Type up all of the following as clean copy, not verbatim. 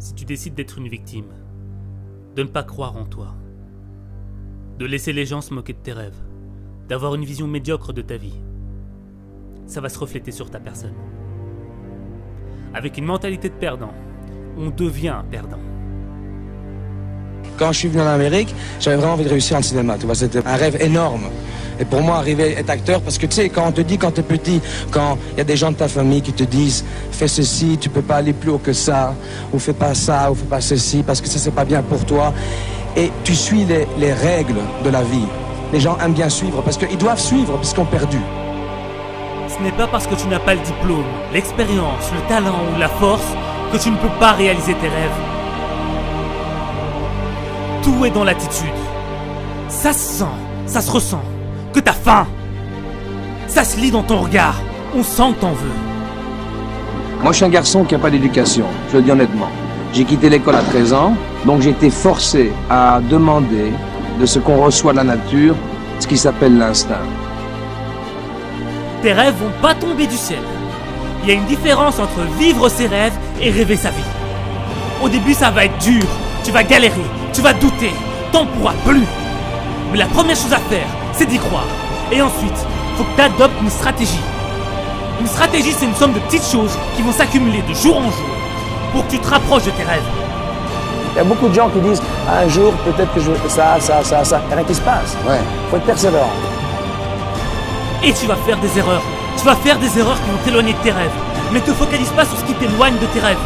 Si tu décides d'être une victime, de ne pas croire en toi, de laisser les gens se moquer de tes rêves, d'avoir une vision médiocre de ta vie, ça va se refléter sur ta personne. Avec une mentalité de perdant, on devient un perdant. Quand je suis venu en Amérique, j'avais vraiment envie de réussir en cinéma. Tu vois, c'était un rêve énorme. Et pour moi, arriver à être acteur, parce que tu sais, quand on te dit quand t'es petit, quand il y a des gens de ta famille qui te disent fais ceci, tu peux pas aller plus haut que ça, ou fais pas ça, ou fais pas ceci, parce que ça c'est pas bien pour toi. Et tu suis les règles de la vie. Les gens aiment bien suivre, parce qu'ils doivent suivre, parce qu'ils ont perdu. Ce n'est pas parce que tu n'as pas le diplôme, l'expérience, le talent ou la force que tu ne peux pas réaliser tes rêves. Tout est dans l'attitude. Ça se sent, ça se ressent, que t'as faim. Ça se lit dans ton regard, on sent que t'en veux. Moi, je suis un garçon qui n'a pas d'éducation, je le dis honnêtement. J'ai quitté l'école à 13 ans, donc j'ai été forcé à demander de ce qu'on reçoit de la nature, ce qui s'appelle l'instinct. Tes rêves vont pas tomber du ciel. Il y a une différence entre vivre ses rêves et rêver sa vie. Au début, ça va être dur, tu vas galérer, tu vas douter, t'en pourras plus. Mais la première chose à faire, c'est d'y croire. Et ensuite, faut que tu adoptes une stratégie. Une stratégie, c'est une somme de petites choses qui vont s'accumuler de jour en jour pour que tu te rapproches de tes rêves. Il y a beaucoup de gens qui disent un jour peut-être que je veux ça. Il n'y a rien qui se passe. Ouais. Faut être persévérant. Et tu vas faire des erreurs. Tu vas faire des erreurs qui vont t'éloigner de tes rêves. Mais te focalise pas sur ce qui t'éloigne de tes rêves.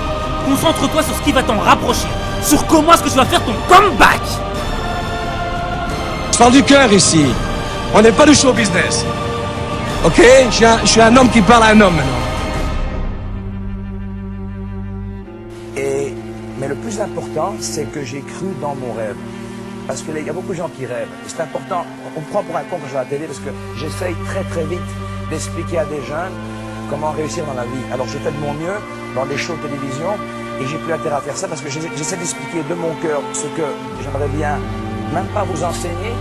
Concentre-toi sur ce qui va t'en rapprocher. Sur comment est-ce que tu vas faire ton comeback. Je parle du cœur ici. On n'est pas du show business. Ok? Je suis un homme qui parle à un homme maintenant. Mais le plus important, c'est que j'ai cru dans mon rêve. Parce qu'il y a beaucoup de gens qui rêvent. Et c'est important, on me prend pour un con quand je vais à la télé parce que j'essaye très très vite d'expliquer à des jeunes comment réussir dans la vie. Alors j'ai fait de mon mieux dans des shows de télévision et j'ai plus intérêt à faire ça parce que j'essaie d'expliquer de mon cœur ce que j'aimerais bien, même pas vous enseigner,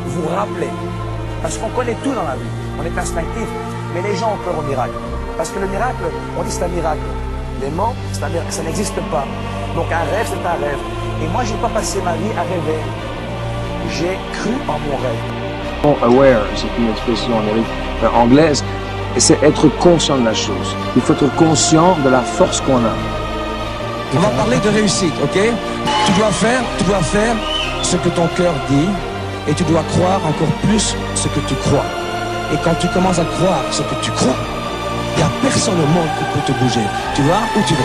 vous rappeler. Parce qu'on connaît tout dans la vie, on est instinctif, mais les gens ont peur au miracle. Parce que le miracle, on dit c'est un miracle. Les mots, ça n'existe pas. Donc un rêve, c'est un rêve. Et moi, j'ai pas passé ma vie à rêver. J'ai cru en mon rêve. Aware, c'est une expression anglaise, et c'est être conscient de la chose. Il faut être conscient de la force qu'on a. On va parler de réussite, ok? Tu dois faire ce que ton cœur dit, et tu dois croire encore plus ce que tu crois. Et quand tu commences à croire ce que tu crois, il n'y a personne au monde qui peut te bouger. Tu vas où tu veux.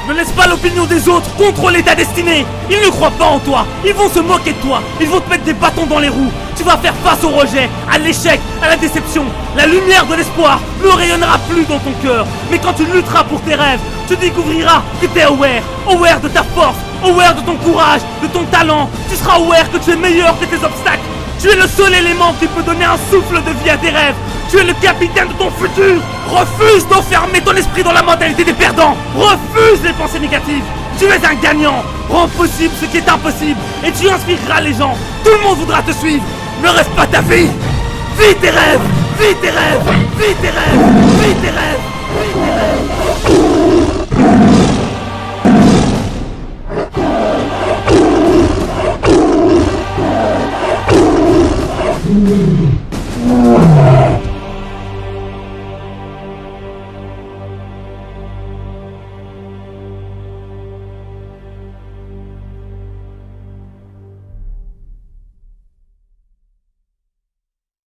Ne laisse pas l'opinion des autres contrôler ta destinée. Ils ne croient pas en toi. Ils vont se moquer de toi. Ils vont te mettre des bâtons dans les roues. Tu vas faire face au rejet, à l'échec, à la déception. La lumière de l'espoir ne rayonnera plus dans ton cœur. Mais quand tu lutteras pour tes rêves, tu découvriras que tu es aware de ta force, aware de ton courage, de ton talent. Tu seras aware que tu es meilleur que tes obstacles. Tu es le seul élément qui peut donner un souffle de vie à tes rêves. Tu es le capitaine de ton futur. Refuse d'enfermer ton esprit dans la mentalité des perdants. Refuse les pensées négatives. Tu es un gagnant. Rends possible ce qui est impossible. Et tu inspireras les gens. Tout le monde voudra te suivre. Ne reste pas ta vie. Vis tes rêves. Vis tes rêves. Vis tes rêves. Vis tes rêves. Vis tes rêves.